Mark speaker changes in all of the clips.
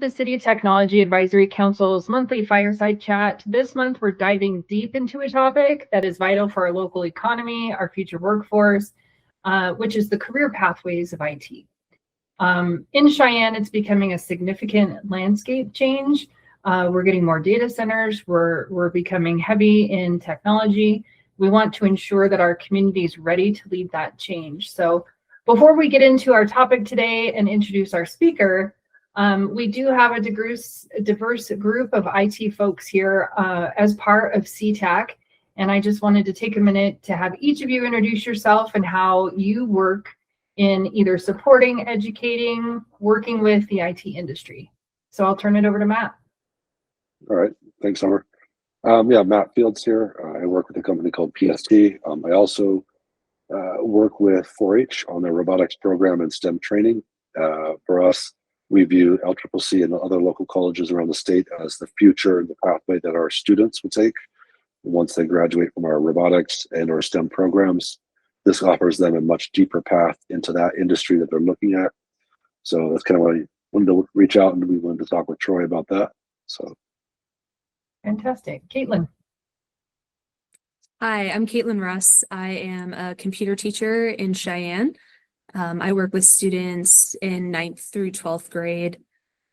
Speaker 1: the City Technology Advisory Council's monthly Fireside Chat. This month, we're diving deep into a topic that is vital for our local economy, our future workforce, which is the career pathways of IT. In Cheyenne, it's becoming a significant landscape change. We're getting more data centers. We're becoming heavy in technology. We want to ensure that our community is ready to lead that change. So before we get into our topic today and introduce our speaker, we do have a diverse group of IT folks here as part of CTAC. And I just wanted to take a minute to have each of you introduce yourself and how you work in either supporting, educating, working with the IT industry. So I'll turn it over to Matt.
Speaker 2: All right, thanks, Summer. Matt Fields here. I work with a company called PST. I also work with 4-H on their robotics program and STEM training. For us, we view LCCC and other local colleges around the state as the future and the pathway that our students will take once they graduate from our robotics and our STEM programs. This offers them a much deeper path into that industry that they're looking at. So that's kind of why I wanted to reach out, and we wanted to talk with Troy about that. So.
Speaker 1: Fantastic. Caitlin.
Speaker 3: Hi, I'm Caitlin Russ. I am a computer teacher in Cheyenne. I work with students in 9th through 12th grade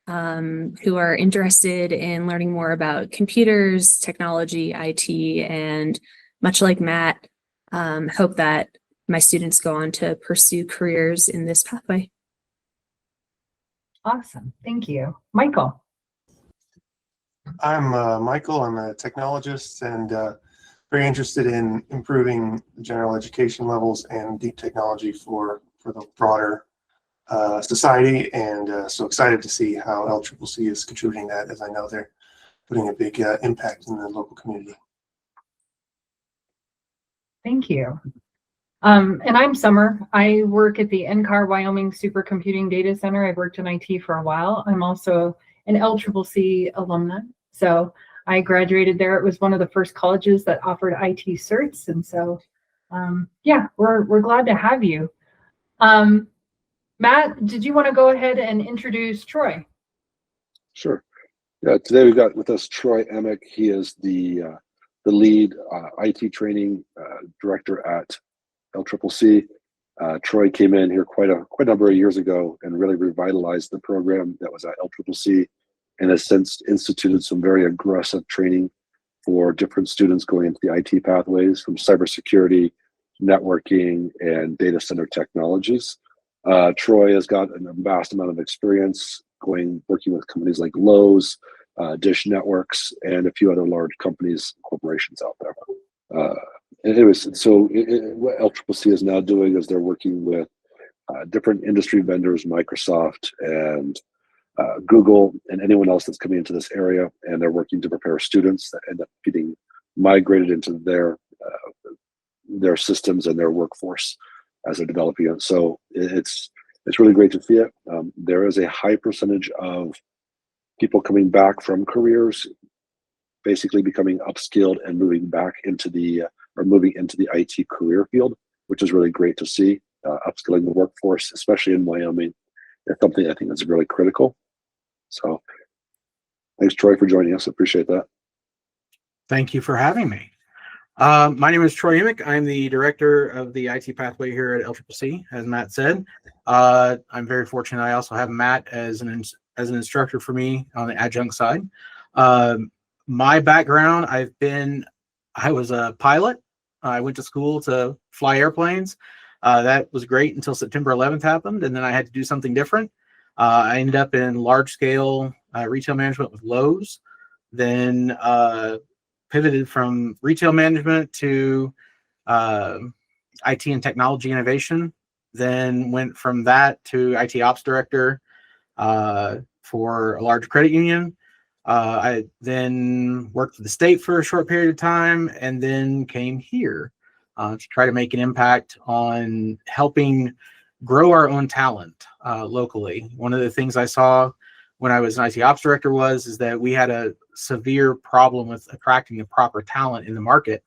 Speaker 3: who are interested in learning more about computers, technology, IT, and much like Matt, hope that my students go on to pursue careers in this pathway.
Speaker 1: Awesome. Thank you. Michael.
Speaker 4: I'm Michael. I'm a technologist and very interested in improving general education levels and deep technology for the broader society, and so excited to see how LCCC is contributing that, as I know they're putting a big impact in the local community.
Speaker 1: Thank you. And I'm Summer. I work at the NCAR Wyoming Supercomputing Data Center. I've worked in IT for a while. I'm also an LCCC alumna. So I graduated there. It was one of the first colleges that offered IT certs. And so, we're glad to have you. Matt, did you want to go ahead and introduce Troy?
Speaker 2: Sure. Yeah, today we've got with us Troy Amick. He is the lead IT training director at LCCC. Troy came in here quite a number of years ago and really revitalized the program that was at LCCC, and has since instituted some very aggressive training for different students going into the IT pathways, from cybersecurity, networking, and data center technologies. Troy has got a vast amount of experience working with companies like Lowe's, Dish Networks, and a few other large companies, corporations out there. What LCCC is now doing is they're working with different industry vendors, Microsoft and Google, and anyone else that's coming into this area, and they're working to prepare students that end up getting migrated into their systems and their workforce as they're developing it. So it's really great to see it. There is a high percentage of people coming back from careers, basically becoming upskilled and moving into the IT career field, which is really great to see. Upskilling the workforce, especially in Wyoming, is something I think that's really critical. So thanks, Troy, for joining us. I appreciate that.
Speaker 5: Thank you for having me. My name is Troy Amick. I'm the director of the IT pathway here at LCCC, as Matt said. I'm very fortunate. I also have Matt as an instructor for me on the adjunct side. My background, I was a pilot. I went to school to fly airplanes. That was great until September 11th happened, and then I had to do something different. I ended up in large-scale retail management with Lowe's, then pivoted from retail management to IT and technology innovation, then went from that to IT ops director for a large credit union. I then worked for the state for a short period of time, and then came here to try to make an impact on helping grow our own talent locally. One of the things I saw when I was an IT ops director is that we had a severe problem with attracting the proper talent in the market.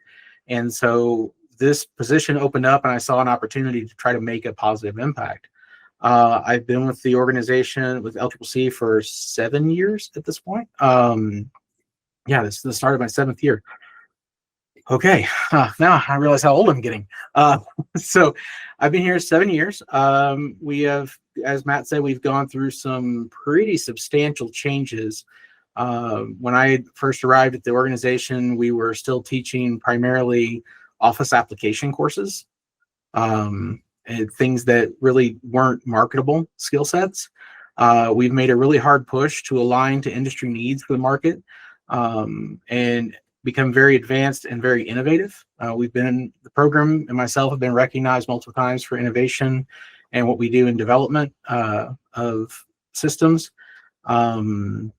Speaker 5: And so this position opened up, and I saw an opportunity to try to make a positive impact. I've been with the organization with LCCC for 7 years at this point. Yeah, this is the start of my 7th year. Okay, now I realize how old I'm getting. So I've been here 7 years. We have, as Matt said, we've gone through some pretty substantial changes. When I first arrived at the organization, we were still teaching primarily Office application courses, and things that really weren't marketable skill sets. We've made a really hard push to align to industry needs for the market, and become very advanced and very innovative. We've been in the program, and myself have been recognized multiple times for innovation and what we do in development of systems and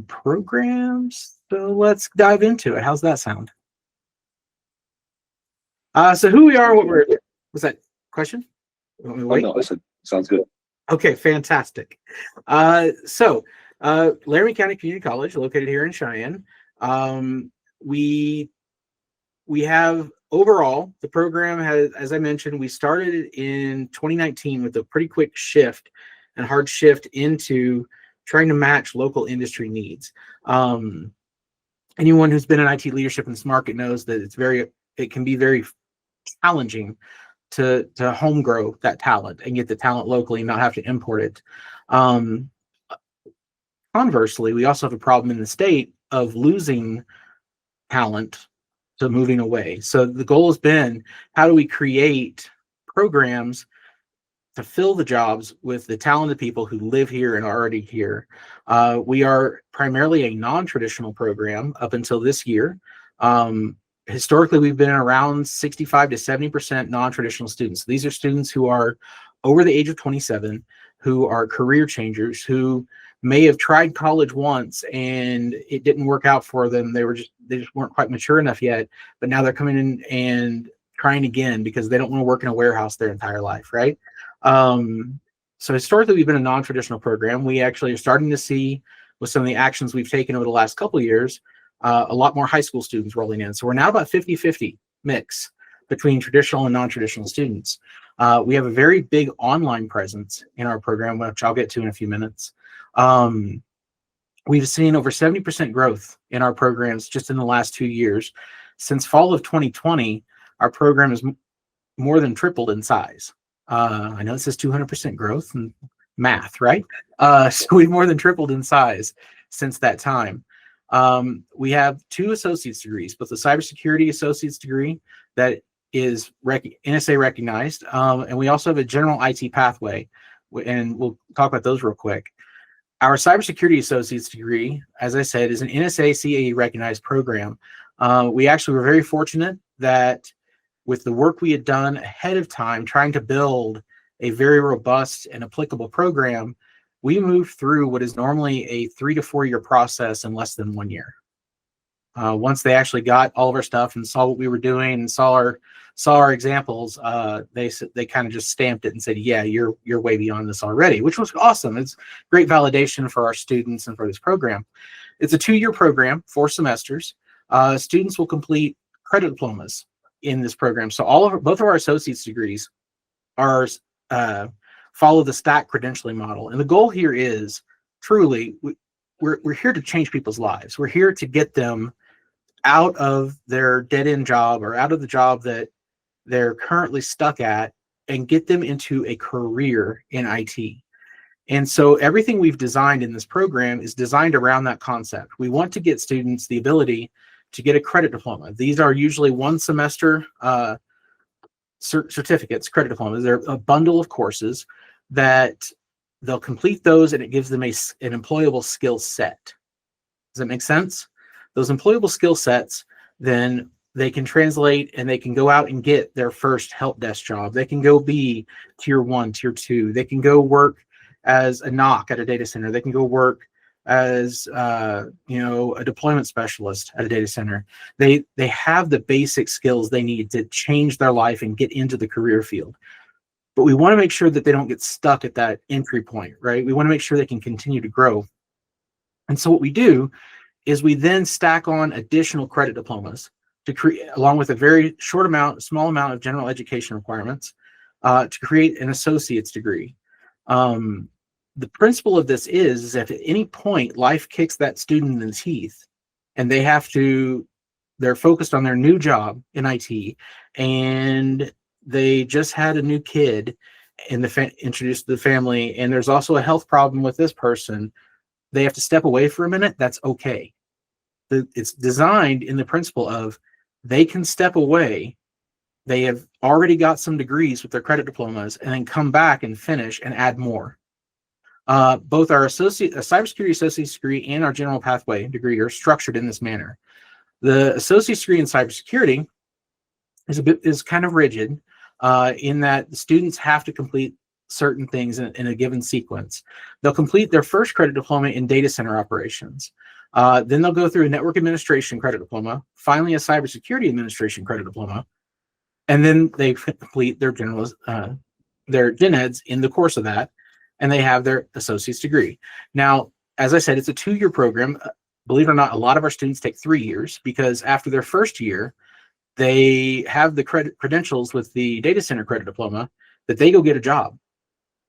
Speaker 5: programs. So let's dive into it. How's that sound? So who we are, what we're, was that question?
Speaker 2: Oh, no, I said, sounds good.
Speaker 5: Okay, fantastic. So Laramie County Community College, located here in Cheyenne. We have overall, the program has, as I mentioned, we started in 2019 with a pretty quick shift and hard shift into trying to match local industry needs. Anyone who's been in IT leadership in this market knows that it can be very challenging to home grow that talent and get the talent locally and not have to import it. Conversely, we also have a problem in the state of losing talent to moving away. So the goal has been, how do we create programs to fill the jobs with the talented people who live here and are already here? We are primarily a non-traditional program up until this year. Historically, we've been around 65 to 70% non-traditional students. These are students who are over the age of 27, who are career changers, who may have tried college once and it didn't work out for them. They just weren't quite mature enough yet, but now they're coming in and trying again because they don't want to work in a warehouse their entire life, right? So historically, we've been a non-traditional program. We actually are starting to see, with some of the actions we've taken over the last couple of years, a lot more high school students rolling in. So we're now about 50-50 mix between traditional and non-traditional students. We have a very big online presence in our program, which I'll get to in a few minutes. We've seen over 70% growth in our programs just in the last 2 years. Since fall of 2020, our program has more than tripled in size. I know it says 200% growth and math, right? So we've more than tripled in size since that time. We have 2 associate's degrees, both the cybersecurity associate's degree that is NSA recognized, and we also have a general IT pathway, and we'll talk about those real quick. Our cybersecurity associate's degree, as I said, is an NSA CAE recognized program. We actually were very fortunate that with the work we had done ahead of time, trying to build a very robust and applicable program, we moved through what is normally a 3 to 4 year process in less than 1 year. Once they actually got all of our stuff and saw what we were doing and saw our examples, they kind of just stamped it and said, yeah, you're way beyond this already, which was awesome. It's great validation for our students and for this program. It's a 2 year program, 4 semesters. Students will complete credit diplomas in this program. So both of our associate's degrees are follow the stack credentialing model. And the goal here is truly, we're here to change people's lives. We're here to get them out of their dead-end job or out of the job that they're currently stuck at and get them into a career in IT. And so everything we've designed in this program is designed around that concept. We want to get students the ability to get a credit diploma. These are usually 1 semester certificates, credit diplomas. They're a bundle of courses that they'll complete those, and it gives them an employable skill set. Does that make sense? Those employable skill sets, then they can translate and they can go out and get their first help desk job. They can go be tier 1, tier 2. They can go work as a NOC at a data center. They can go work as a deployment specialist at a data center. They have the basic skills they need to change their life and get into the career field. But we want to make sure that they don't get stuck at that entry point, right? We want to make sure they can continue to grow. And so what we do is we then stack on additional credit diplomas to create, along with a very small amount of general education requirements, to create an associate's degree. The principle of this is if at any point life kicks that student in the teeth and they're focused on their new job in IT, and they just had a new kid introduced to the family, and there's also a health problem with this person, they have to step away for a minute. That's okay. It's designed in the principle of they can step away. They have already got some degrees with their credit diplomas and then come back and finish and add more. Both our cybersecurity associate's degree and our general pathway degree are structured in this manner. The associate's degree in cybersecurity is kind of rigid in that the students have to complete certain things in a given sequence. They'll complete their first credit diploma in data center operations. Then they'll go through a network administration credit diploma, finally a cybersecurity administration credit diploma, and then they complete their gen eds in the course of that, and they have their associate's degree. Now, as I said, it's a 2-year program. Believe it or not, a lot of our students take 3 years because after their first year, they have the credentials with the data center credit diploma that they go get a job.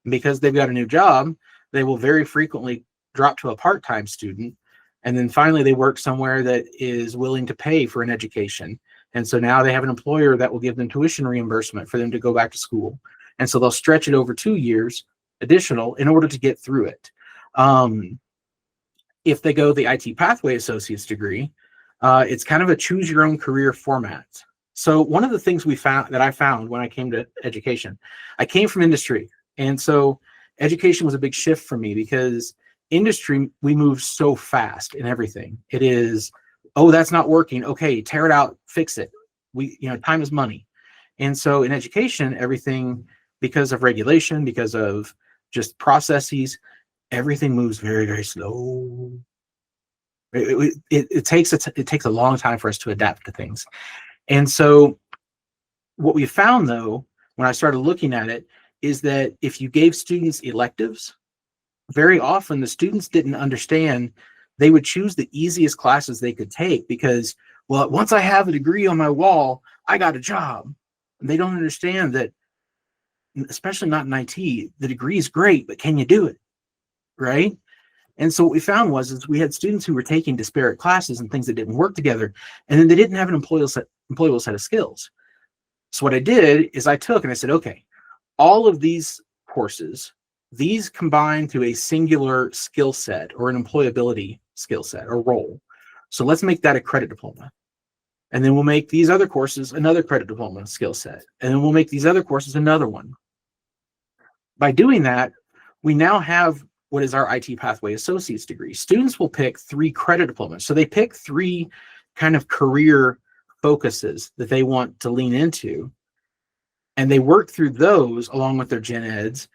Speaker 5: Because they've got a new job, they will very frequently drop to a part-time student. And then finally they work somewhere that is willing to pay for an education. And so now they have an employer that will give them tuition reimbursement for them to go back to school. And so they'll stretch it over 2 years additional in order to get through it. If they go the IT pathway associate's degree, it's kind of a choose your own career format. So one of the things I found when I came to education, I came from industry. And so education was a big shift for me because industry, we move so fast in everything. It is, oh, that's not working. Okay, tear it out, fix it. Time is money. And so in education, everything, because of regulation, because of just processes, everything moves very, very slow. It takes a long time for us to adapt to things. And so what we found, though, when I started looking at it, is that if you gave students electives, very often the students didn't understand. They would choose the easiest classes they could take because, well, once I have a degree on my wall, I got a job. And they don't understand that, especially not in IT, the degree is great, but can you do it? Right? And so what we found is we had students who were taking disparate classes and things that didn't work together, and then they didn't have an employable set of skills. So what I did is I took and I said, okay, all of these courses, these combine to a singular skill set or an employability skill set or role. So let's make that a credit diploma. And then we'll make these other courses another credit diploma skill set. And then we'll make these other courses another one. By doing that, we now have what is our IT pathway associate's degree. Students will pick 3 credit diplomas. So they pick 3 kind of career focuses that they want to lean into. And they work through those along with their gen eds,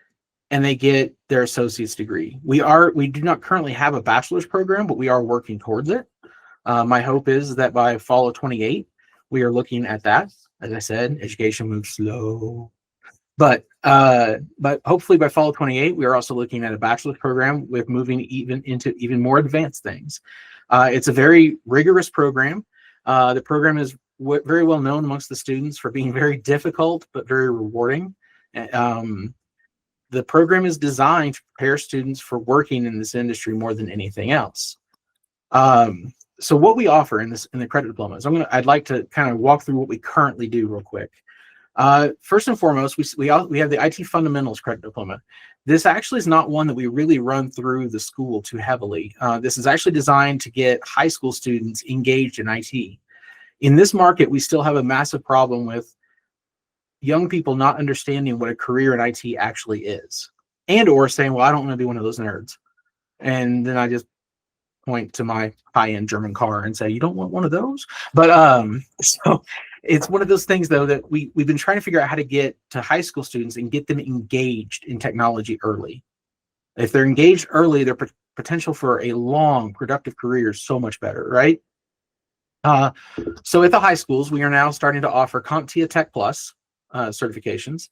Speaker 5: and they get their associate's degree. We do not currently have a bachelor's program, but we are working towards it. My hope is that by fall of 28, we are looking at that. As I said, education moves slow. But hopefully by fall of 28, we are also looking at a bachelor's program with moving into even more advanced things. It's a very rigorous program. The program is very well known amongst the students for being very difficult, but very rewarding. The program is designed to prepare students for working in this industry more than anything else. So what we offer in the credit diplomas, I'd like to kind of walk through what we currently do real quick. First and foremost, we have the IT Fundamentals Credit Diploma. This actually is not one that we really run through the school too heavily. This is actually designed to get high school students engaged in IT. In this market, we still have a massive problem with young people not understanding what a career in IT actually is, and or saying, well, I don't want to be one of those nerds. And then I just point to my high-end German car and say, you don't want one of those? But so it's one of those things, though, that we've been trying to figure out how to get to high school students and get them engaged in technology early. If they're engaged early, their potential for a long, productive career is so much better, right? So at the high schools, we are now starting to offer CompTIA Tech Plus certifications.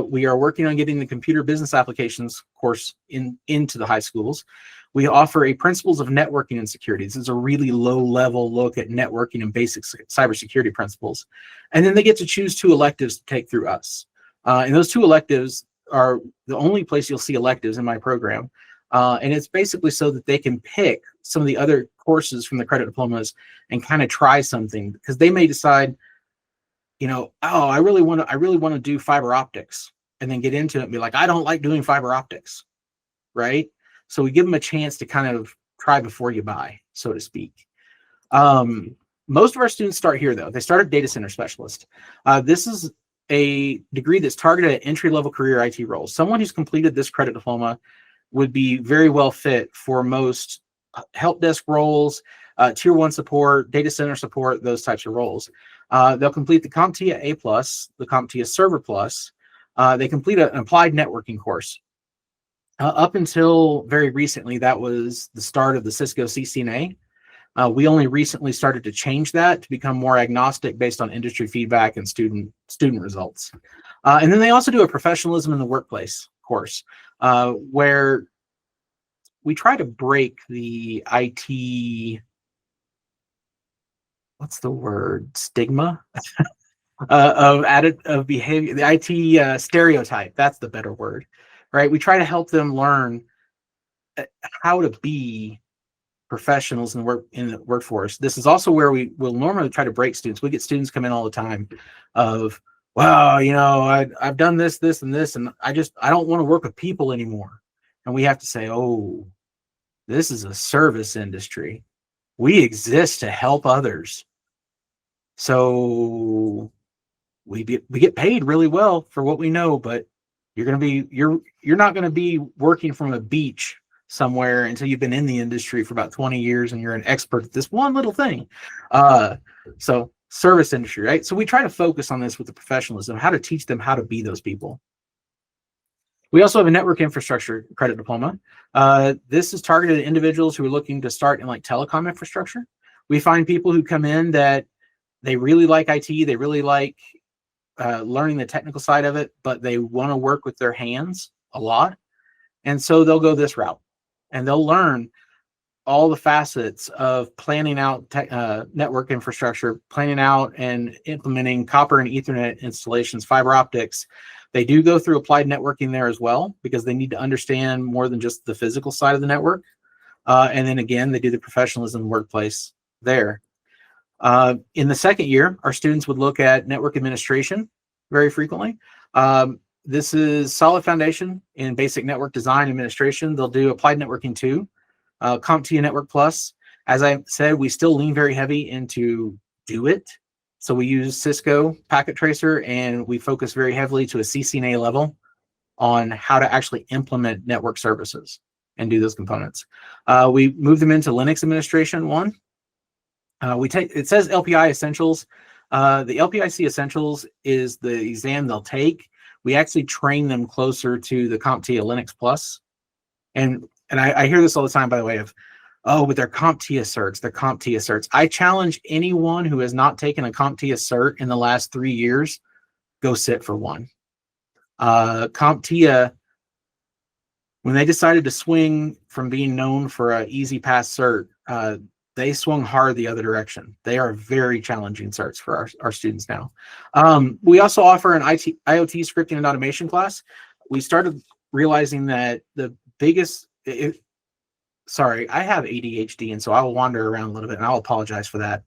Speaker 5: We are working on getting the computer business applications course into the high schools. We offer a principles of networking and security. This is a really low-level look at networking and basic cybersecurity principles. And then they get to choose 2 electives to take through us. And those 2 electives are the only place you'll see electives in my program. And it's basically so that they can pick some of the other courses from the credit diplomas and kind of try something, because they may decide, oh, I really want to do fiber optics, and then get into it and be like, I don't like doing fiber optics, right? So we give them a chance to kind of try before you buy, so to speak. Most of our students start here, though. They start at data center specialist. This is a degree that's targeted at entry-level career IT roles. Someone who's completed this credit diploma would be very well fit for most help desk roles, tier 1 support, data center support, those types of roles. They'll complete the CompTIA A+, the CompTIA Server Plus. They complete an applied networking course. Up until very recently, that was the start of the Cisco CCNA. We only recently started to change that to become more agnostic based on industry feedback and student results. And then they also do a professionalism in the workplace course, where we try to break the IT, what's the word, stigma of behavior, the IT stereotype. That's the better word, right? We try to help them learn how to be professionals in the workforce. This is also where we will normally try to break students. We get students come in all the time of, well, I've done this, and this, and I don't want to work with people anymore. And we have to say, oh, this is a service industry. We exist to help others. So we get paid really well for what we know, but you're not going to be working from a beach somewhere until you've been in the industry for about 20 years and you're an expert at this one little thing. So service industry, right? So we try to focus on this with the professionalism, how to teach them how to be those people. We also have a network infrastructure credit diploma. This is targeted at individuals who are looking to start in like telecom infrastructure. We find people who come in that they really like IT, they really like learning the technical side of it, but they want to work with their hands a lot. And so they'll go this route. And they'll learn all the facets of planning out network infrastructure, planning out and implementing copper and Ethernet installations, fiber optics. They do go through applied networking there as well, because they need to understand more than just the physical side of the network. And then again, they do the professionalism workplace there. In the second year, our students would look at network administration very frequently. This is solid foundation in basic network design administration. They'll do applied networking too, CompTIA Network Plus. As I said, we still lean very heavy into do it. So we use Cisco Packet Tracer, and we focus very heavily to a CCNA level on how to actually implement network services and do those components. We move them into Linux administration 1. It says LPI Essentials. The LPIC Essentials is the exam they'll take. We actually train them closer to the CompTIA Linux Plus. And I hear this all the time, by the way, of, oh, but they're CompTIA certs. I challenge anyone who has not taken a CompTIA cert in the last 3 years, go sit for one. CompTIA, when they decided to swing from being known for an easy pass cert, they swung hard the other direction. They are very challenging certs for our students now. We also offer an IoT scripting and automation class. We started realizing that the biggest, sorry, I have ADHD, and so I will wander around a little bit, and I'll apologize for that.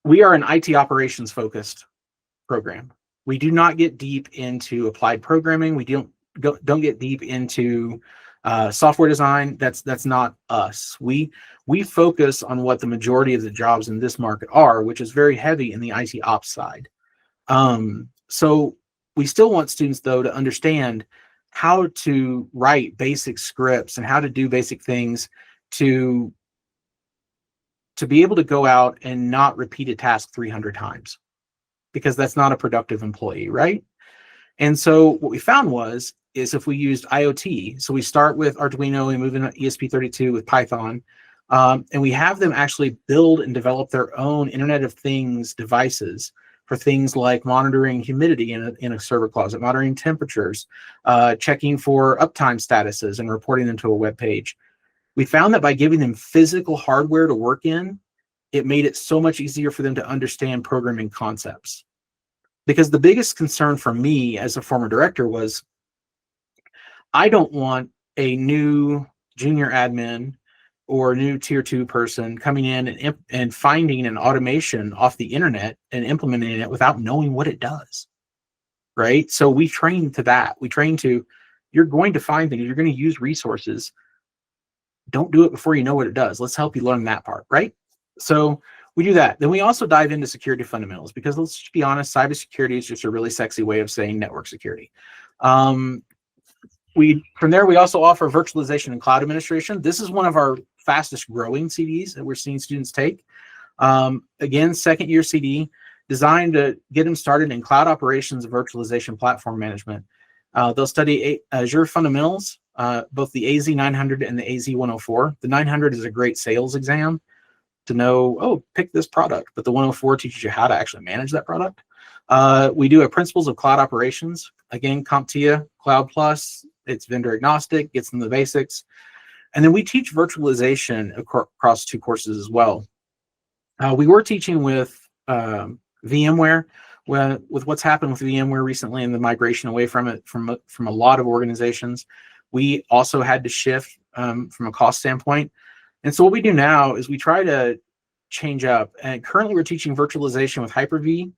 Speaker 5: We are an IT operations focused program. We do not get deep into applied programming. We don't get deep into software design. That's not us. We focus on what the majority of the jobs in this market are, which is very heavy in the IT ops side. So we still want students, though, to understand how to write basic scripts and how to do basic things to be able to go out and not repeat a task 300 times, because that's not a productive employee, right? And so what we found is if we used IoT, so we start with Arduino and move into ESP32 with Python, and we have them actually build and develop their own Internet of Things devices for things like monitoring humidity in a server closet, monitoring temperatures, checking for uptime statuses, and reporting them to a web page. We found that by giving them physical hardware to work in, it made it so much easier for them to understand programming concepts. Because the biggest concern for me as a former director was I don't want a new junior admin or new tier 2 person coming in and finding an automation off the internet and implementing it without knowing what it does. Right? So we train to that. We train to, you're going to find things, you're going to use resources. Don't do it before you know what it does. Let's help you learn that part, right? So we do that. Then we also dive into security fundamentals, because let's just be honest, cybersecurity is just a really sexy way of saying network security. From there, we also offer virtualization and cloud administration. This is one of our fastest growing CDs that we're seeing students take. Again, second year CD, designed to get them started in cloud operations and virtualization platform management. They'll study Azure fundamentals, both the AZ 900 and the AZ 104. The 900 is a great sales exam to know, oh, pick this product, but the 104 teaches you how to actually manage that product. We do a principles of cloud operations. Again, CompTIA, Cloud Plus, it's vendor agnostic, gets them the basics. And then we teach virtualization across 2 courses as well. We were teaching with VMware, with what's happened with VMware recently and the migration away from it from a lot of organizations. We also had to shift from a cost standpoint. And so what we do now is we try to change up. And currently we're teaching virtualization with Hyper-V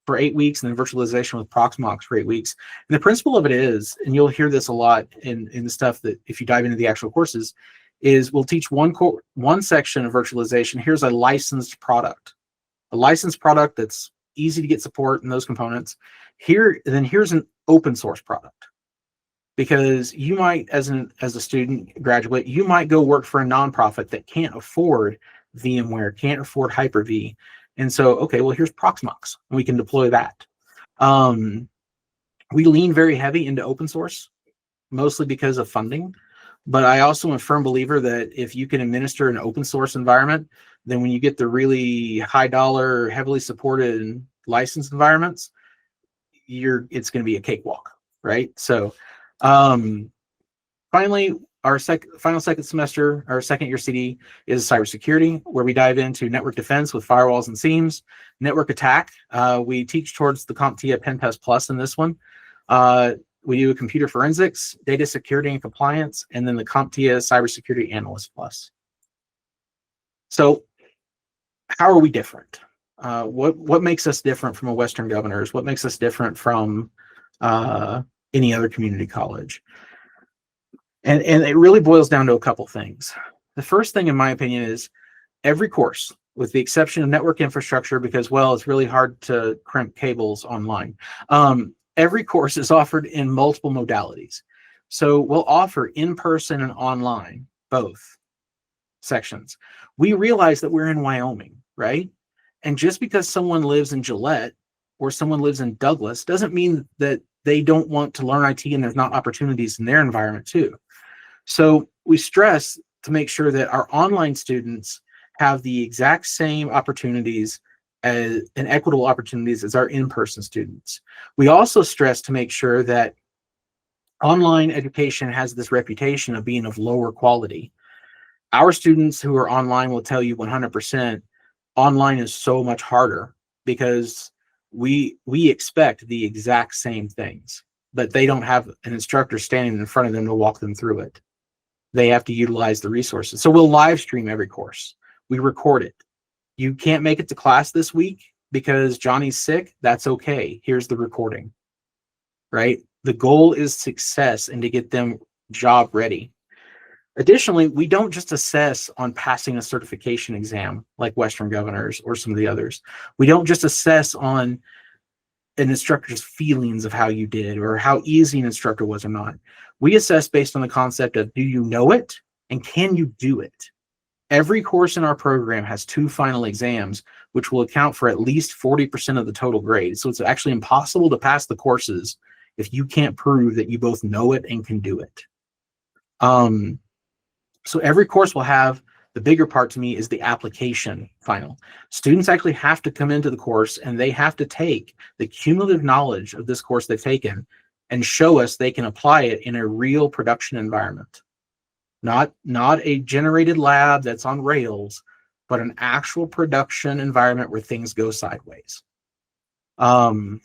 Speaker 5: for 8 weeks, and then virtualization with Proxmox for 8 weeks. And the principle of it is, and you'll hear this a lot in the stuff that if you dive into the actual courses, is we'll teach one section of virtualization. Here's a licensed product. A licensed product that's easy to get support in those components. Here's an open source product. Because you might, as a student graduate, you might go work for a nonprofit that can't afford VMware, can't afford Hyper-V. And so, okay, well, here's Proxmox, and we can deploy that. We lean very heavy into open source, mostly because of funding. But I also am a firm believer that if you can administer an open source environment, then when you get the really high dollar, heavily supported licensed environments, it's going to be a cakewalk, right? So finally, our final second semester, our second year CD is cybersecurity, where we dive into network defense with firewalls and SIEMs, network attack. We teach towards the CompTIA Pen Test Plus in this one. We do computer forensics, data security and compliance, and then the CompTIA Cybersecurity Analyst Plus. So how are we different? What makes us different from a Western Governors? What makes us different from any other community college? And it really boils down to a couple things. The first thing, in my opinion, is every course, with the exception of network infrastructure, because, well, it's really hard to crimp cables online. Every course is offered in multiple modalities. So we'll offer in-person and online, both sections. We realize that we're in Wyoming, right? And just because someone lives in Gillette or someone lives in Douglas doesn't mean that they don't want to learn IT and there's not opportunities in their environment too. So we stress to make sure that our online students have the exact same opportunities and equitable opportunities as our in-person students. We also stress to make sure that online education has this reputation of being of lower quality. Our students who are online will tell you 100% online is so much harder because we expect the exact same things, but they don't have an instructor standing in front of them to walk them through it. They have to utilize the resources. So we'll live stream every course. We record it. You can't make it to class this week because Johnny's sick. That's okay. Here's the recording, right? The goal is success and to get them job ready. Additionally, we don't just assess on passing a certification exam like Western Governors or some of the others. We don't just assess on an instructor's feelings of how you did or how easy an instructor was or not. We assess based on the concept of, do you know it and can you do it? Every course in our program has 2 final exams, which will account for at least 40% of the total grade. So it's actually impossible to pass the courses if you can't prove that you both know it and can do it. So every course will have, the bigger part to me is the application final. Students actually have to come into the course and they have to take the cumulative knowledge of this course they've taken and show us they can apply it in a real production environment. Not a generated lab that's on rails, but an actual production environment where things go sideways. Our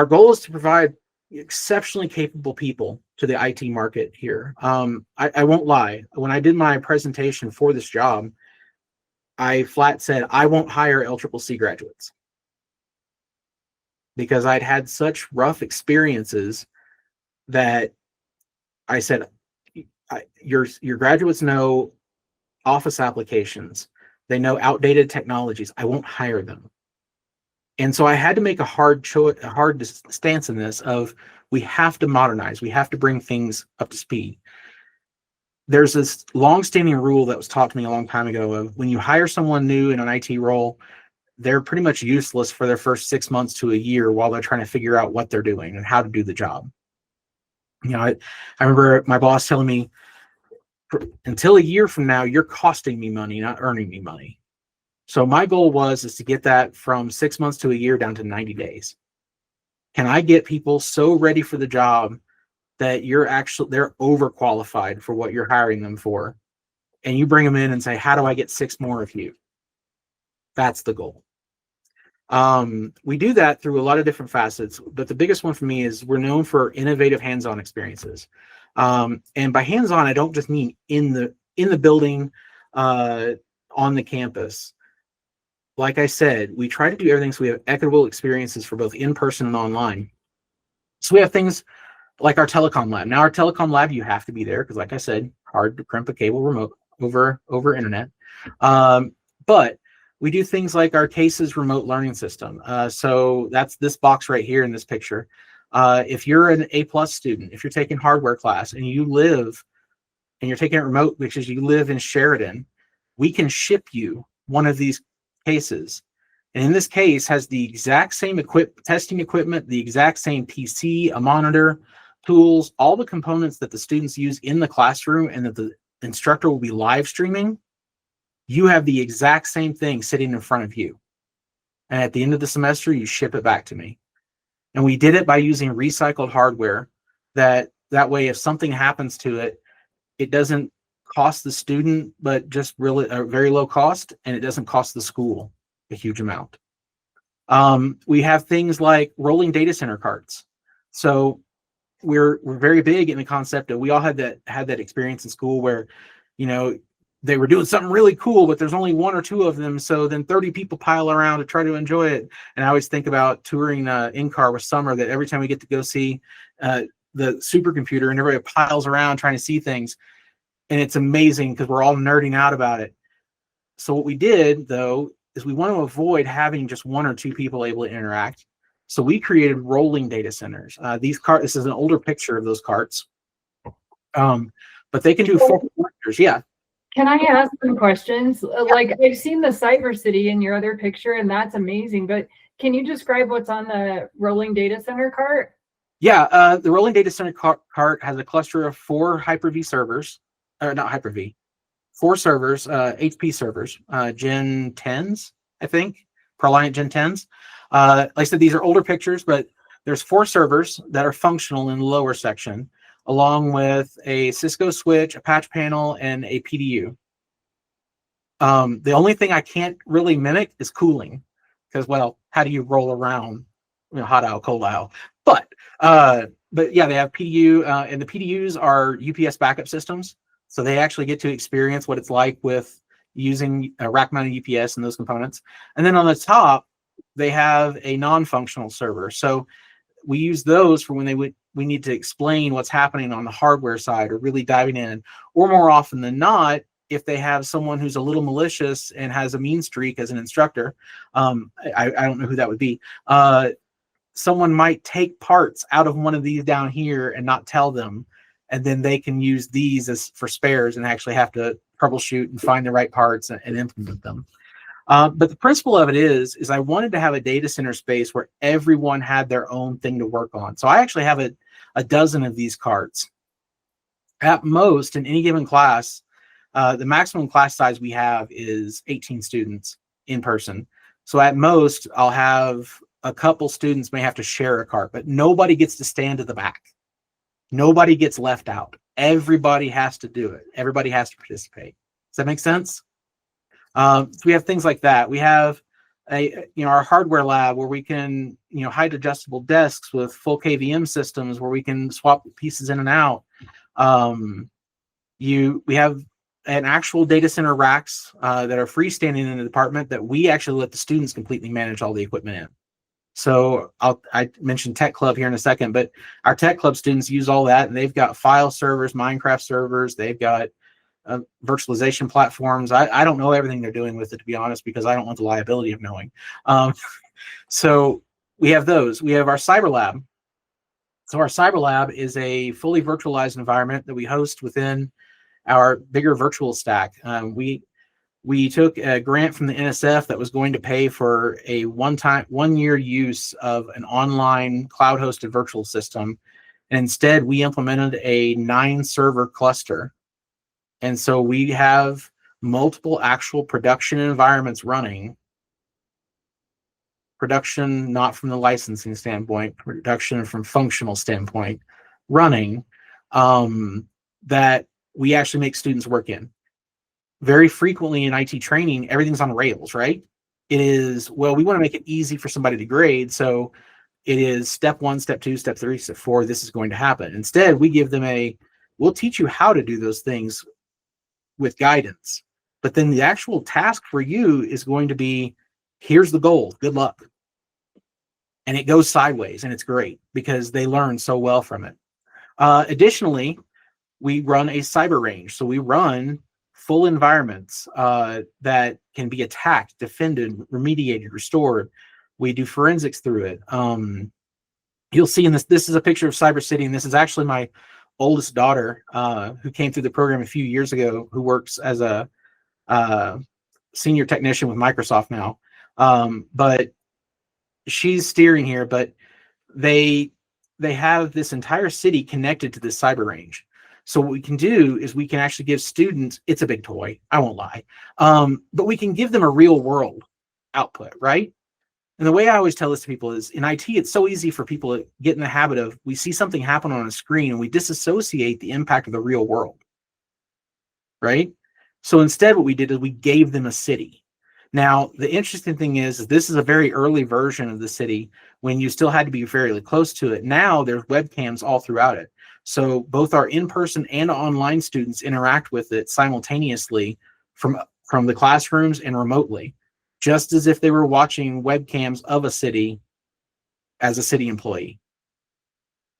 Speaker 5: goal is to provide exceptionally capable people to the IT market here. I won't lie. When I did my presentation for this job, I flat said, I won't hire LCCC graduates because I'd had such rough experiences that I said, your graduates know Office applications. They know outdated technologies. I won't hire them. And so I had to make a hard stance in this of we have to modernize. We have to bring things up to speed. There's this long-standing rule that was taught to me a long time ago of when you hire someone new in an IT role, they're pretty much useless for their first 6 months to a year while they're trying to figure out what they're doing and how to do the job. You know, I remember my boss telling me, until a year from now, you're costing me money, not earning me money. So my goal is to get that from 6 months to a year down to 90 days. Can I get people so ready for the job that they're overqualified for what you're hiring them for? And you bring them in and say, how do I get 6 more of you? That's the goal. We do that through a lot of different facets, but the biggest one for me is we're known for innovative hands-on experiences. And by hands-on, I don't just mean in the building, on the campus. Like I said, we try to do everything so we have equitable experiences for both in-person and online. So we have things like our telecom lab. Now, our telecom lab, you have to be there because, like I said, hard to crimp a cable remote over internet. But we do things like our CASES remote learning system. So that's this box right here in this picture. If you're an A+ student, if you're taking hardware class and you're taking it remote because you live in Sheridan, we can ship you one of these cases. And in this case has the exact same testing equipment, the exact same PC, a monitor, tools, all the components that the students use in the classroom and that the instructor will be live streaming. You have the exact same thing sitting in front of you. And at the end of the semester, you ship it back to me. And we did it by using recycled hardware that way, if something happens to it, it doesn't cost the student, but just really a very low cost, and it doesn't cost the school a huge amount. We have things like rolling data center carts. So we're very big in the concept of we all had that experience in school where, you know, they were doing something really cool, but there's only 1 or 2 of them. So then 30 people pile around to try to enjoy it. And I always think about touring in-car with Summer, that every time we get to go see the supercomputer and everybody piles around trying to see things. And it's amazing because we're all nerding out about it. So what we did, though, is we want to avoid having just 1 or 2 people able to interact. So we created rolling data centers. This is an older picture of those carts. But they can do 4 characters. Yeah.
Speaker 1: Can I ask some questions? Like, I've seen the Cybersecurity in your other picture, and that's amazing. But can you describe what's on the rolling data center cart?
Speaker 5: Yeah, the rolling data center cart has a cluster of 4 Hyper-V servers, or not Hyper-V, 4 servers, HP servers, Gen 10s, I think, ProLiant Gen 10s. Like I said, these are older pictures, but there's 4 servers that are functional in the lower section, along with a Cisco switch, a patch panel, and a PDU. The only thing I can't really mimic is cooling, because, well, how do you roll around, you know, hot out, cold out? But yeah, they have PDU, and the PDUs are UPS backup systems, so they actually get to experience what it's like with using rack-mounted UPS and those components. And then on the top, they have a non-functional server. So we use those for when we need to explain what's happening on the hardware side or really diving in. Or more often than not, if they have someone who's a little malicious and has a mean streak as an instructor, I don't know who that would be, someone might take parts out of one of these down here and not tell them, and then they can use these as for spares and actually have to troubleshoot and find the right parts and implement them. But the principle of it is I wanted to have a data center space where everyone had their own thing to work on. So I actually have a dozen of these carts. At most, in any given class, the maximum class size we have is 18 students in person. So at most, I'll have a couple students may have to share a cart, but nobody gets to stand at the back. Nobody gets left out. Everybody has to do it. Everybody has to participate. Does that make sense? So we have things like that. We have our hardware lab where we can, height adjustable desks with full KVM systems where we can swap pieces in and out. We have an actual data center racks that are freestanding in the department that we actually let the students completely manage all the equipment in. So I mentioned Tech Club here in a second, but our Tech Club students use all that, and they've got file servers, Minecraft servers, they've got virtualization platforms. I don't know everything they're doing with it, to be honest, because I don't want the liability of knowing. So we have those. We have our Cyber Lab. So our Cyber Lab is a fully virtualized environment that we host within our bigger virtual stack. We took a grant from the NSF that was going to pay for a one-year use of an online cloud-hosted virtual system. And instead, we implemented a 9-server cluster. And so we have multiple actual production environments running. Production, not from the licensing standpoint, production from functional standpoint, running, that we actually make students work in. Very frequently in IT training, everything's on rails, right? It is, well, we want to make it easy for somebody to grade. So it is step 1, step 2, step 3, step 4, this is going to happen. Instead, we give them we'll teach you how to do those things with guidance. But then the actual task for you is going to be, here's the goal, good luck. And it goes sideways, and it's great because they learn so well from it. Additionally, we run a cyber range. So we run full environments that can be attacked, defended, remediated, restored. We do forensics through it. You'll see in this is a picture of Cyber City, and this is actually my oldest daughter who came through the program a few years ago, who works as a senior technician with Microsoft now. But she's steering here, but they have this entire city connected to this cyber range. So what we can do is we can actually give students, it's a big toy, I won't lie, but we can give them a real world output, right? And the way I always tell this to people is in IT, it's so easy for people to get in the habit of, we see something happen on a screen and we disassociate the impact of the real world, right? So instead what we did is we gave them a city. Now, the interesting thing is this is a very early version of the city when you still had to be fairly close to it. Now there's webcams all throughout it. So both our in-person and online students interact with it simultaneously from the classrooms and remotely, just as if they were watching webcams of a city as a city employee,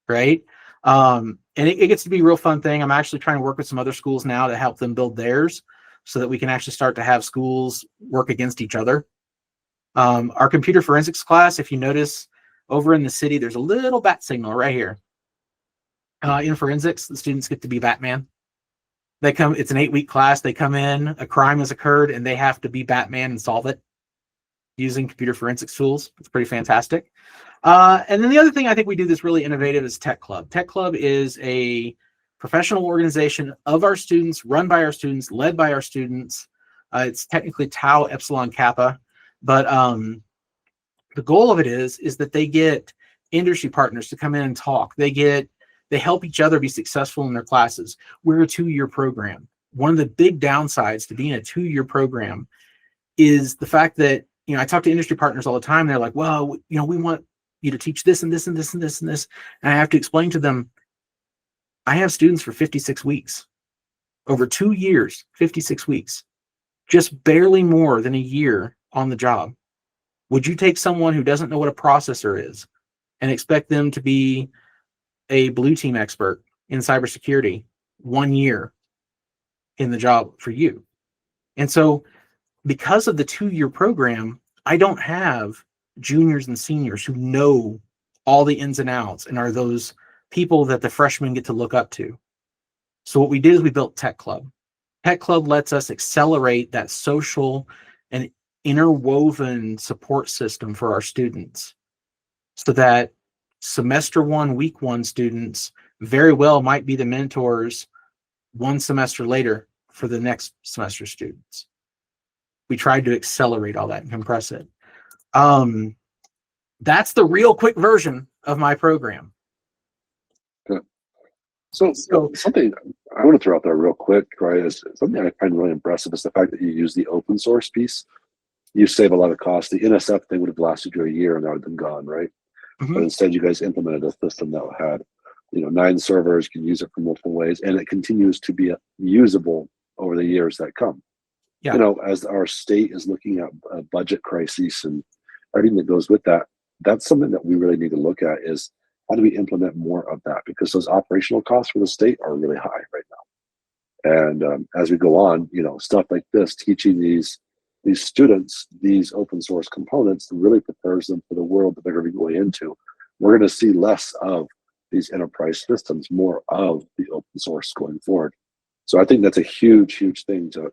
Speaker 5: right? And it gets to be a real fun thing. I'm actually trying to work with some other schools now to help them build theirs so that we can actually start to have schools work against each other. Our computer forensics class, if you notice over in the city, there's a little bat signal right here. In forensics, the students get to be Batman. It's an 8-week class. They come in, a crime has occurred, and they have to be Batman and solve it using computer forensics tools. It's pretty fantastic. And then the other thing I think we do that's really innovative is Tech Club. Tech Club is a professional organization of our students, run by our students, led by our students. It's technically Tau Epsilon Kappa, but the goal of it is that they get industry partners to come in and talk. They help each other be successful in their classes. We're a 2-year program. One of the big downsides to being a 2-year program is the fact that, I talk to industry partners all the time. They're like, well, we want you to teach this and this and this and this and this. And I have to explain to them, I have students for 56 weeks, over 2 years, 56 weeks, just barely more than a year on the job. Would you take someone who doesn't know what a processor is and expect them to be a blue team expert in cybersecurity 1 year in the job for you? And so because of the 2-year program, I don't have juniors and seniors who know all the ins and outs and are those people that the freshmen get to look up to. So what we did is we built Tech Club. Tech Club lets us accelerate that social and interwoven support system for our students so that semester 1, week 1 students very well might be the mentors 1 semester later for the next semester students. We tried to accelerate all that and compress it. That's the real quick version of my program.
Speaker 2: Okay. So something I want to throw out there real quick, right, is something I find really impressive is the fact that you use the open source piece you save a lot of costs. The NSF thing would have lasted you a year and that would have been gone, right? But instead, you guys implemented a system that had, 9 servers, can use it for multiple ways, and it continues to be usable over the years that come.
Speaker 5: Yeah.
Speaker 2: As our state is looking at a budget crisis and everything that goes with that, that's something that we really need to look at is how do we implement more of that? Because those operational costs for the state are really high right now. And as we go on, stuff like this, teaching these students these open source components really prepares them for the world that they're going to be going into. We're going to see less of these enterprise systems, more of the open source going forward. So I think that's a huge, huge thing to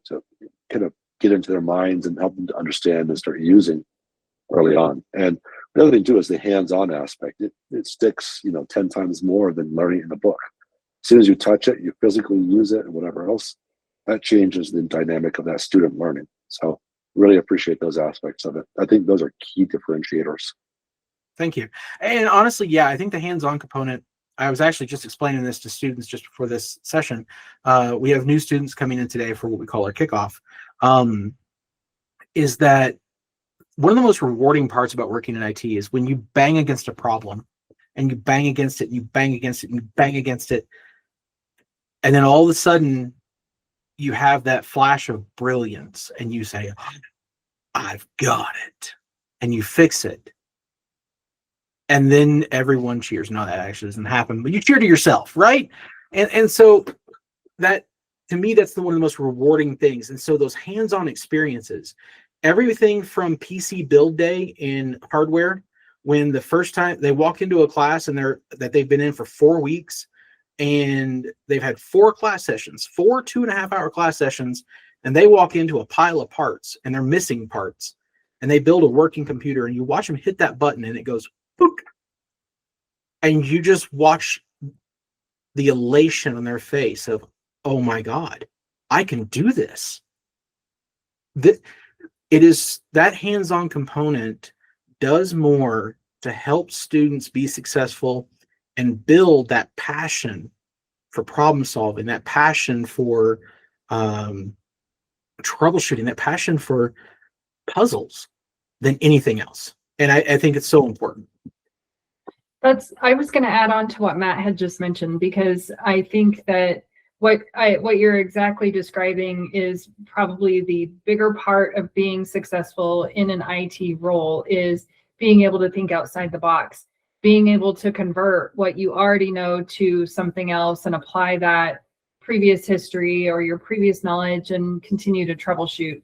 Speaker 2: kind of get into their minds and help them to understand and start using early on. And the other thing too is the hands-on aspect. It sticks, 10 times more than learning in a book. As soon as you touch it, you physically use it and whatever else, that changes the dynamic of that student learning. So really appreciate those aspects of it. I think those are key differentiators.
Speaker 5: Thank you. And honestly, yeah, I think the hands-on component, I was actually just explaining this to students just before this session. We have new students coming in today for what we call our kickoff. Is that one of the most rewarding parts about working in IT is when you bang against a problem and you bang against it, and you bang against it, and you bang against it. And then all of a sudden you have that flash of brilliance and you say, I've got it. And you fix it. And then everyone cheers. No, that actually doesn't happen, but you cheer to yourself, right? And so that, to me, that's one of the most rewarding things. And so those hands-on experiences, everything from PC build day in hardware, when the first time they walk into a class and they've been in for 4 weeks and they've had 4 class sessions, 4 2.5-hour class sessions, and they walk into a pile of parts and they're missing parts and they build a working computer and you watch them hit that button and it goes boop, and you just watch the elation on their face of, oh my God, I can do this. It is that hands-on component does more to help students be successful and build that passion for problem solving, that passion for troubleshooting, that passion for puzzles than anything else. And I think it's so important.
Speaker 1: I was going to add on to what Matt had just mentioned, because I think that what you're exactly describing is probably the bigger part of being successful in an IT role, is being able to think outside the box, being able to convert what you already know to something else and apply that previous history or your previous knowledge and continue to troubleshoot.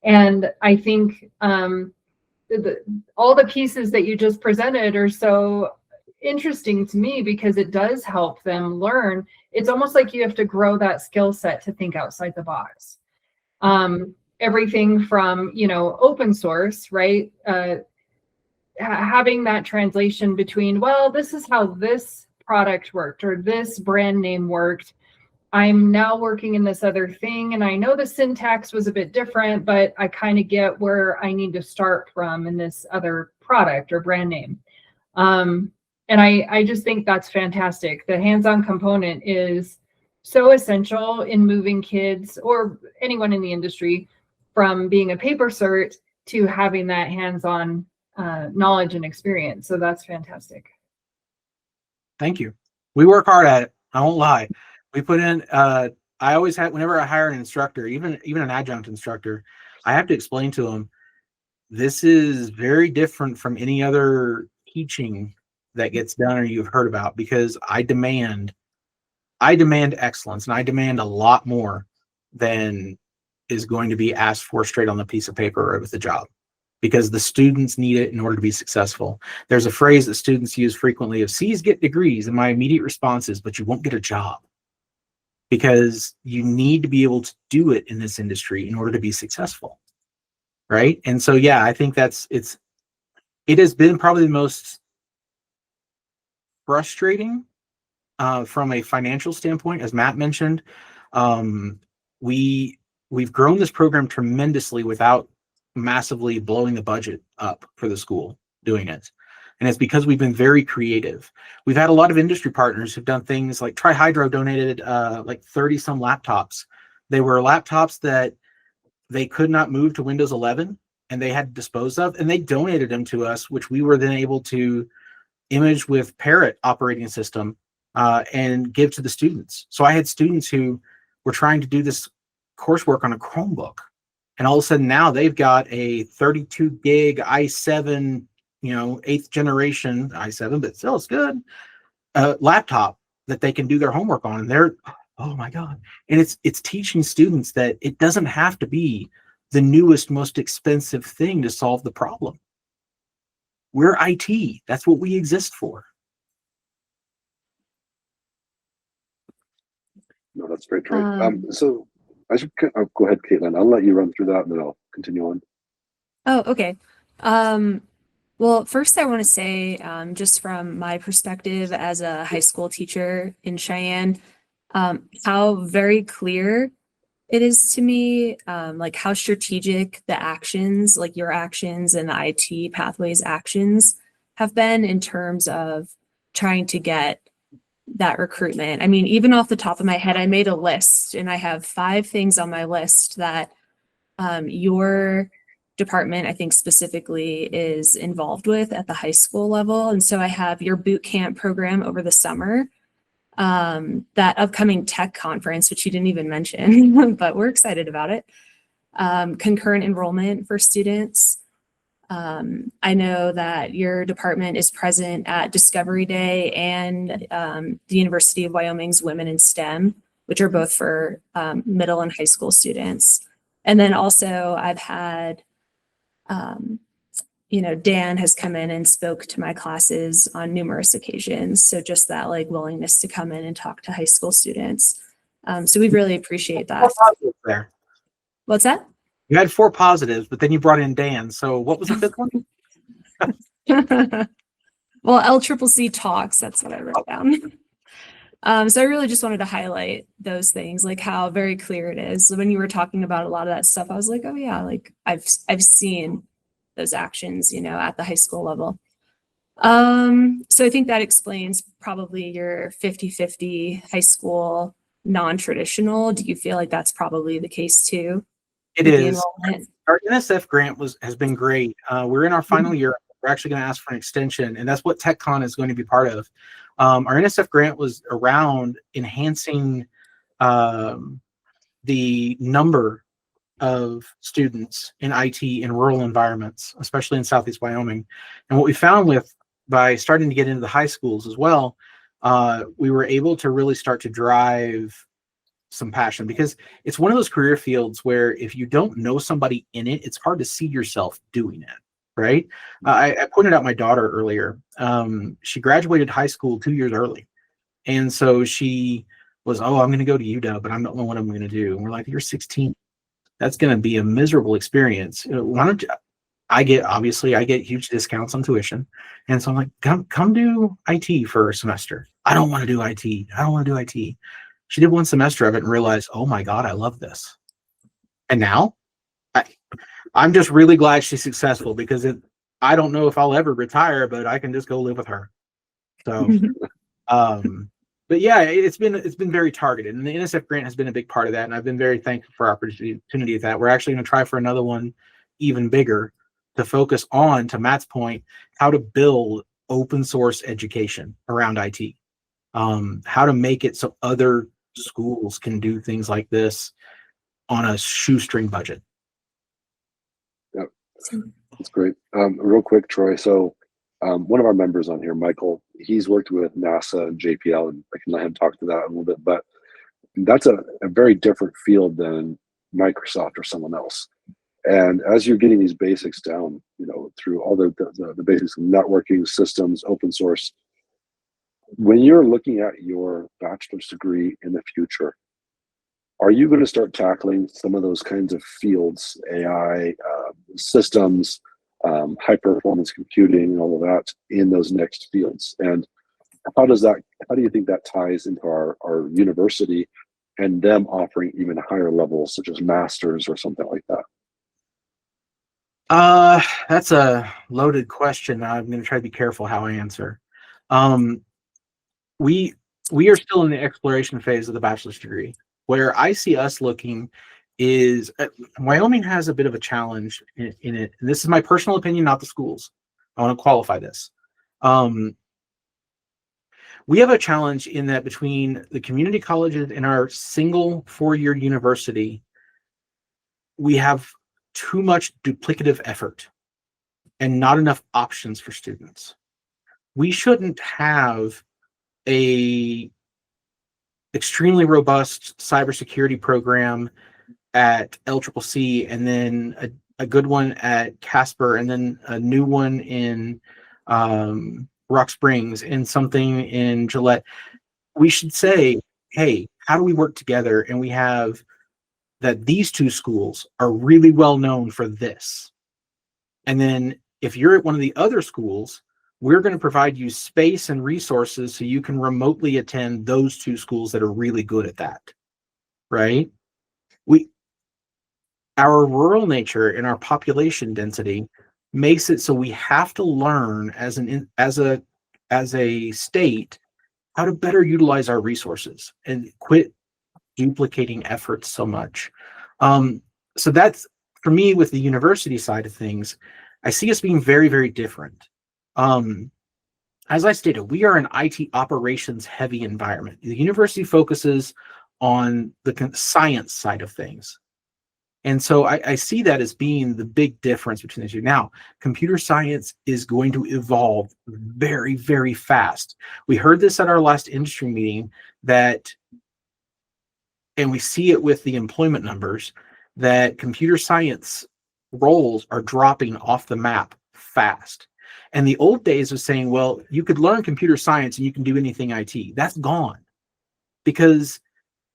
Speaker 1: And I think all the pieces that you just presented are so interesting to me, because it does help them learn. It's almost like you have to grow that skill set to think outside the box. Everything from, open source, right? Having that translation between, well, this is how this product worked or this brand name worked. I'm now working in this other thing, and I know the syntax was a bit different, but I kind of get where I need to start from in this other product or brand name. And I just think that's fantastic. The hands-on component is so essential in moving kids or anyone in the industry from being a paper cert to having that hands-on knowledge and experience. So that's fantastic.
Speaker 5: Thank you. We work hard at it. I won't lie. We put in, I always have, whenever I hire an instructor, even an adjunct instructor, I have to explain to them, this is very different from any other teaching that gets done or you've heard about, because I demand excellence, and I demand a lot more than is going to be asked for straight on the piece of paper or with the job, because the students need it in order to be successful. There's a phrase that students use frequently of C's get degrees, and my immediate response is, but you won't get a job, because you need to be able to do it in this industry in order to be successful. Right. And so, yeah, I think it has been probably the most frustrating from a financial standpoint, as Matt mentioned. We've grown this program tremendously without massively blowing the budget up for the school doing it. And it's because we've been very creative. We've had a lot of industry partners who've done things like Tri-Hydro donated like 30 some laptops. They were laptops that they could not move to Windows 11. and they had disposed of, and they donated them to us, which we were then able to image with Parrot operating system and give to the students. So I had students who were trying to do this coursework on a Chromebook, and all of a sudden now they've got a 32 gig i7, 8th generation i7, but still it's good, laptop that they can do their homework on. And they're, oh my God. And it's teaching students that it doesn't have to be the newest, most expensive thing to solve the problem. We're IT. That's what we exist for.
Speaker 2: No, that's great, Troy. So I should go ahead, Caitlin. I'll let you run through that, and then I'll continue on.
Speaker 3: Oh, okay. Well, first I want to say, just from my perspective as a high school teacher in Cheyenne, how very clear it is to me, like how strategic the actions, like your actions and the IT Pathways actions have been in terms of trying to get that recruitment. I mean, even off the top of my head, I made a list, and I have 5 things on my list that your department, I think specifically, is involved with at the high school level. And so I have your boot camp program over the summer, that upcoming tech conference, which you didn't even mention, but we're excited about it. Concurrent enrollment for students. I know that your department is present at Discovery Day and the University of Wyoming's Women in STEM, which are both for middle and high school students. And then also I've had, Dan has come in and spoke to my classes on numerous occasions. So just that like willingness to come in and talk to high school students. So we really appreciate that.
Speaker 5: There.
Speaker 3: What's that?
Speaker 5: You had 4 positives, but then you brought in Dan. So what was the 5th one?
Speaker 3: Well, LCCC talks, that's what I wrote down. So I really just wanted to highlight those things, like how very clear it is. When you were talking about a lot of that stuff, I was like, oh yeah, like I've seen those actions, at the high school level. So I think that explains probably your 50-50 high school non-traditional. Do you feel like that's probably the case too?
Speaker 5: It is. Our NSF grant has been great. We're in our final year. We're actually going to ask for an extension, and that's what TechCon is going to be part of. Our NSF grant was around enhancing the number of students in IT in rural environments, especially in Southeast Wyoming. And what we found by starting to get into the high schools as well, we were able to really start to drive some passion, because it's one of those career fields where if you don't know somebody in it, it's hard to see yourself doing it, right? I pointed out my daughter earlier. She graduated high school 2 years early. And so she was, I'm going to go to UW, but I don't know what I'm going to do. And we're like, you're 16. That's going to be a miserable experience. Why don't you? I get huge discounts on tuition. And so I'm like, come do IT for a semester. I don't want to do IT. I don't want to do IT. She did 1 semester of it and realized, oh my God, I love this. And now I'm just really glad she's successful, because I don't know if I'll ever retire, but I can just go live with her. So, but yeah, it's been very targeted, and the NSF grant has been a big part of that. And I've been very thankful for our opportunity at that. We're actually going to try for another one even bigger, to focus on, to Matt's point, how to build open source education around IT, how to make it so other schools can do things like this on a shoestring budget.
Speaker 2: Yep, that's great. Real quick, Troy. So one of our members on here, Michael, he's worked with NASA and JPL, and I can let him talk to that a little bit, but that's a very different field than Microsoft or someone else. And as you're getting these basics down, through all the basics of networking, systems, open source, when you're looking at your bachelor's degree in the future, are you going to start tackling some of those kinds of fields, AI, systems, high performance computing, and all of that in those next fields? And how do you think that ties into our university and them offering even higher levels, such as masters or something like that?
Speaker 5: That's a loaded question. I'm going to try to be careful how I answer. We are still in the exploration phase of the bachelor's degree. Where I see us looking is Wyoming has a bit of a challenge in it. And this is my personal opinion, not the schools. I want to qualify this. We have a challenge in that between the community colleges and our single 4-year university, we have too much duplicative effort and not enough options for students. We shouldn't have a extremely robust cybersecurity program at LCCC, and then a good one at Casper, and then a new one in Rock Springs, and something in Gillette. We should say, hey, how do we work together? And we have that these two schools are really well known for this. And then if you're at one of the other schools, we're going to provide you space and resources so you can remotely attend those two schools that are really good at that, right? Our rural nature and our population density makes it so we have to learn as a state how to better utilize our resources and quit duplicating efforts so much. So that's, for me, with the university side of things, I see us being very, very different. As I stated, we are an IT operations heavy environment. The university focuses on the science side of things. And so I see that as being the big difference between the two. Now, computer science is going to evolve very, very fast. We heard this at our last industry meeting and we see it with the employment numbers, that computer science roles are dropping off the map fast. And the old days of saying, well, you could learn computer science and you can do anything IT. That's gone, because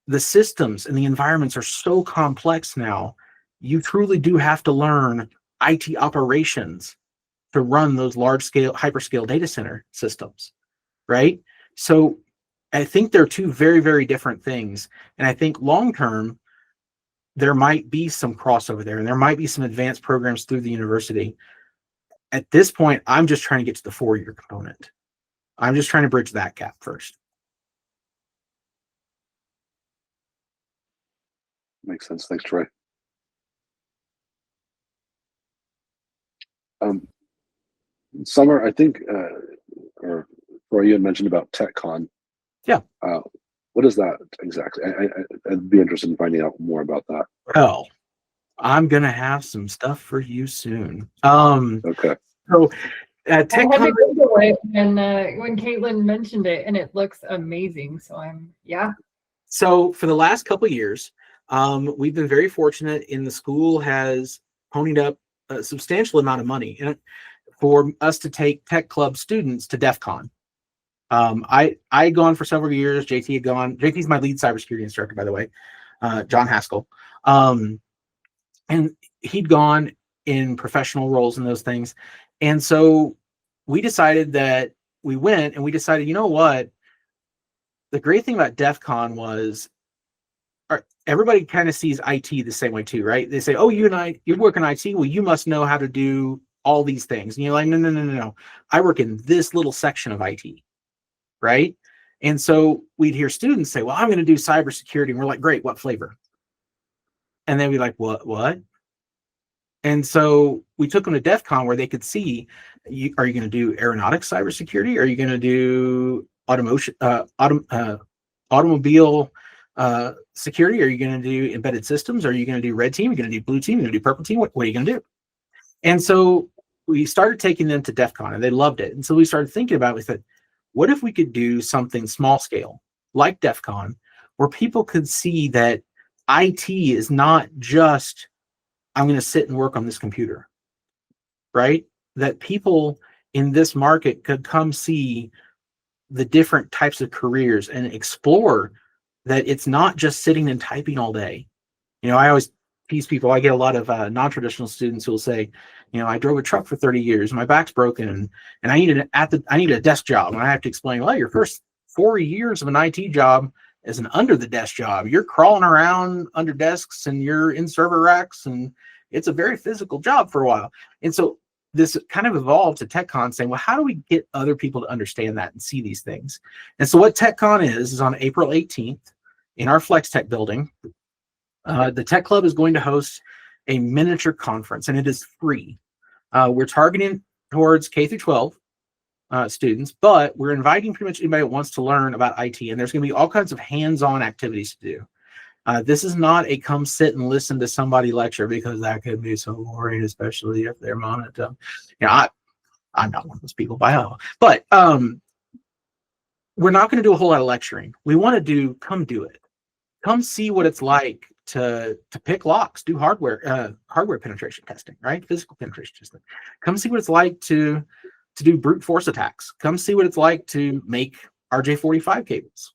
Speaker 5: the systems and the environments are so complex now. You truly do have to learn IT operations to run those large-scale, hyperscale data center systems, right? So I think they're two very, very different things. And I think long-term, there might be some crossover there, and there might be some advanced programs through the university. At this point, I'm just trying to get to the 4-year component. I'm just trying to bridge that gap first.
Speaker 2: Makes sense. Thanks, Troy. Summer, I think, or you had mentioned about TechCon.
Speaker 5: Yeah.
Speaker 2: What is that exactly? I'd be interested in finding out more about that.
Speaker 5: Well, I'm gonna have some stuff for you soon.
Speaker 2: Okay.
Speaker 5: So
Speaker 1: I had to
Speaker 5: TechCon,
Speaker 1: Google it when Caitlin mentioned it, and it looks amazing. So
Speaker 5: So for the last couple of years, we've been very fortunate, in the school has ponied up a substantial amount of money for us to take Tech Club students to DEF CON. I had gone for several years. JT had gone. JT's my lead cybersecurity instructor, by the way, John Haskell. And he'd gone in professional roles and those things. And so we decided that we went, and we decided, you know what? The great thing about DEF CON was everybody kind of sees IT the same way too, right? They say, oh, you work in IT. Well, you must know how to do all these things. And you're like, no. I work in this little section of IT, right? And so we'd hear students say, well, I'm going to do cybersecurity. And we're like, great, what flavor? And then we'd be like, what? And so we took them to DEF CON, where they could see, are you going to do aeronautics cybersecurity? Are you going to do automobile security? Are you going to do embedded systems? Are you going to do red team? Are you going to do blue team? Are you going to do purple team? What are you going to do? And so we started taking them to DEF CON, and they loved it. And so we started thinking about it. We said, what if we could do something small scale like DEF CON, where people could see that IT is not just, I'm going to sit and work on this computer, right? That people in this market could come see the different types of careers and explore that it's not just sitting and typing all day. I always tease people. I get a lot of non-traditional students who will say, I drove a truck for 30 years, my back's broken, and I need a desk job. And I have to explain, well, your first 4 years of an IT job is an under the desk job. You're crawling around under desks, and you're in server racks, and it's a very physical job for a while. And so this kind of evolved to TechCon, saying, well, how do we get other people to understand that and see these things? And so what TechCon is on April 18th in our Flex Tech building. The Tech Club is going to host a miniature conference, and it is free. We're targeting towards K through 12 students, but we're inviting pretty much anybody that wants to learn about IT, and there's going to be all kinds of hands-on activities to do. This is not a come sit and listen to somebody lecture, because that could be so boring, especially if they're monotone. I'm not one of those people by all, but we're not going to do a whole lot of lecturing. We want to come do it. Come see what it's like to pick locks, do hardware penetration testing, right? Physical penetration testing. Come see what it's like to do brute force attacks. Come see what it's like to make RJ45 cables.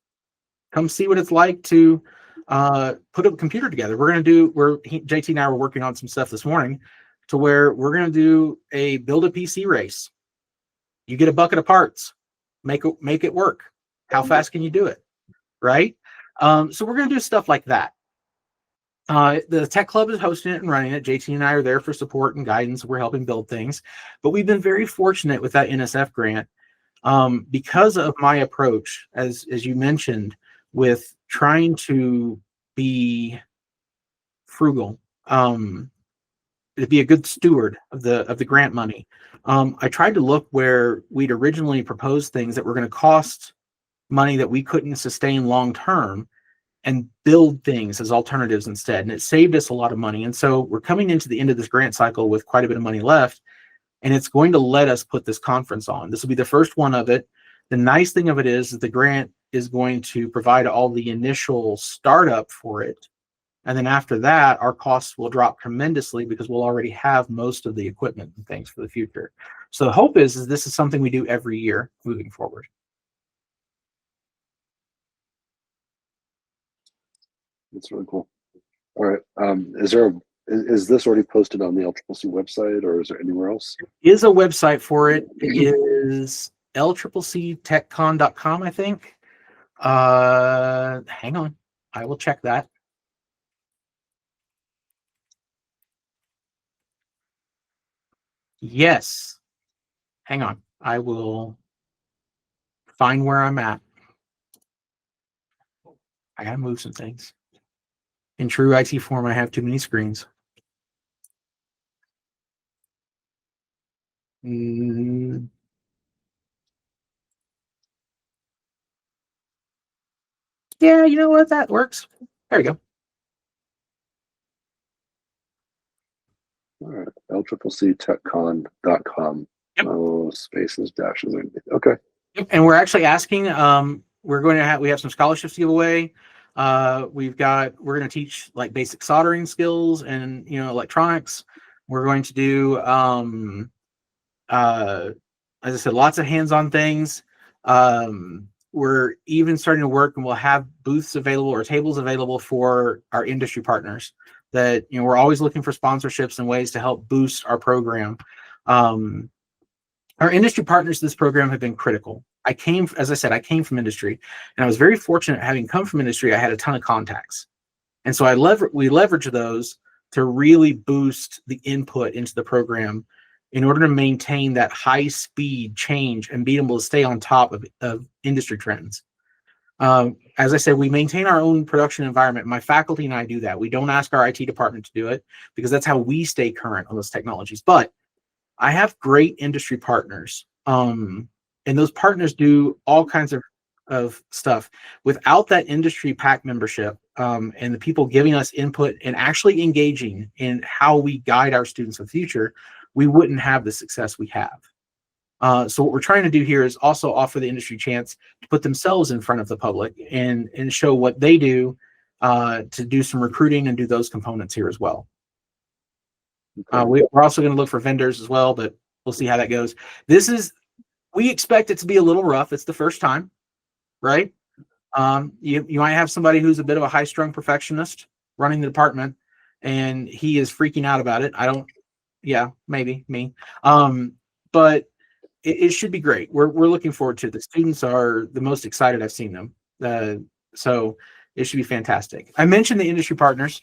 Speaker 5: Come see what it's like to put a computer together. JT and I were working on some stuff this morning to where we're going to build a PC race. You get a bucket of parts, make it work. How fast can you do it? Right? So we're going to do stuff like that. The Tech Club is hosting it and running it. JT and I are there for support and guidance. We're helping build things, but we've been very fortunate with that NSF grant because of my approach, as you mentioned, with trying to be frugal, to be a good steward of the grant money. I tried to look where we'd originally proposed things that were going to cost money that we couldn't sustain long term, and build things as alternatives instead. And it saved us a lot of money. And so we're coming into the end of this grant cycle with quite a bit of money left, and it's going to let us put this conference on. This will be the first one of it. The nice thing of it is that the grant is going to provide all the initial startup for it. And then after that, our costs will drop tremendously because we'll already have most of the equipment and things for the future. So the hope is this is something we do every year moving forward.
Speaker 2: That's really cool. All right. Is this already posted on the LCCC website, or is there anywhere else?
Speaker 5: There is a website for it. It is lcctechcon.com, I think. Hang on. I will check that. Yes. Hang on. I will find where I'm at. I gotta move some things. In true IT form, I have too many screens. Yeah, you know what? That works. There we go.
Speaker 2: All right. LCCCtechcon.com.
Speaker 5: Yep.
Speaker 2: No spaces, dashes, or anything. Okay.
Speaker 5: Yep. And we're actually asking, we have some scholarships to give away. We're going to teach like basic soldering skills and, electronics. We're going to do, as I said, lots of hands-on things. We're even starting to work, and we'll have booths available or tables available for our industry partners that, we're always looking for sponsorships and ways to help boost our program. Our industry partners to this program have been critical. As I said, I came from industry, and I was very fortunate having come from industry. I had a ton of contacts. And so we leverage those to really boost the input into the program in order to maintain that high speed change and be able to stay on top of industry trends. As I said, we maintain our own production environment. My faculty and I do that. We don't ask our IT department to do it because that's how we stay current on those technologies. But I have great industry partners. And those partners do all kinds of stuff. Without that industry PAC membership and the people giving us input and actually engaging in how we guide our students in the future, we wouldn't have the success we have. So what we're trying to do here is also offer the industry chance to put themselves in front of the public and show what they do to do some recruiting and do those components here as well. We're also going to look for vendors as well, but we'll see how that goes. We expect it to be a little rough. It's the first time, right? You might have somebody who's a bit of a high-strung perfectionist running the department, and he is freaking out about it. Yeah, maybe me. But it should be great. We're looking forward to it. The students are the most excited I've seen them. So it should be fantastic. I mentioned the industry partners.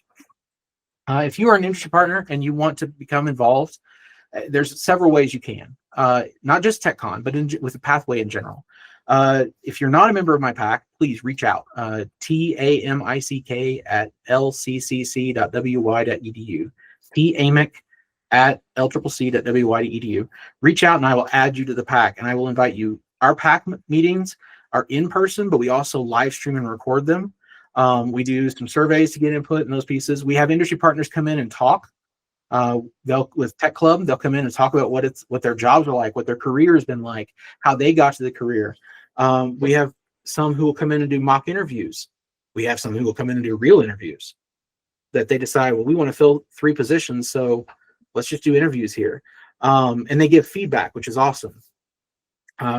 Speaker 5: If you are an industry partner and you want to become involved, there's several ways you can. Not just TechCon, but with the pathway in general. If you're not a member of my PAC, please reach out. TAMICK@lccc.wy.edu. TAMICK@lccc.wy.edu. Reach out and I will add you to the PAC, and I will invite you. Our PAC meetings are in person, but we also live stream and record them. We do some surveys to get input in those pieces. We have industry partners come in and talk. They'll with Tech Club, they'll come in and talk about what their jobs are like, what their career has been like, how they got to the career. We have some who will come in and do mock interviews. We have some who will come in and do real interviews that they decide, well, we want to fill 3 positions, so let's just do interviews here. And they give feedback, which is awesome.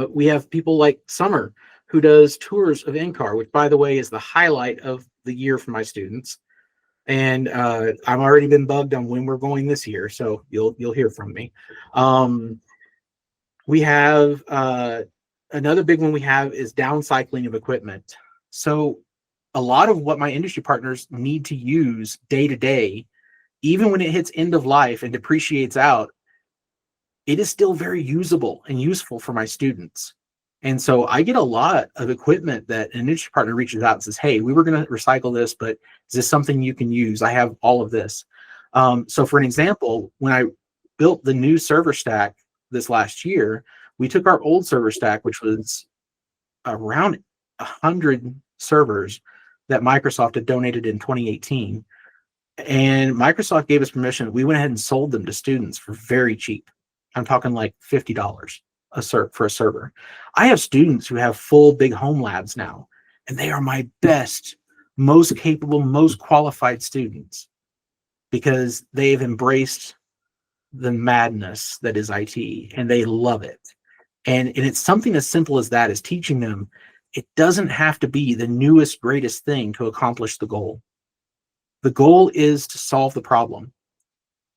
Speaker 5: We have people like Summer, who does tours of NCAR, which, by the way, is the highlight of the year for my students. And I've already been bugged on when we're going this year, so you'll hear from me. We have another big one we have is downcycling of equipment. So a lot of what my industry partners need to use day to day, even when it hits end of life and depreciates out, it is still very usable and useful for my students. And so I get a lot of equipment that an industry partner reaches out and says, hey, we were going to recycle this, but is this something you can use? I have all of this. So for an example, when I built the new server stack this last year, we took our old server stack, which was around 100 servers that Microsoft had donated in 2018. And Microsoft gave us permission. We went ahead and sold them to students for very cheap. I'm talking like $50 for a server. I have students who have full big home labs now, and they are my best, most capable, most qualified students because they've embraced the madness that is IT and they love it. And it's something as simple as that, is teaching them it doesn't have to be the newest, greatest thing to accomplish the goal. The goal is to solve the problem.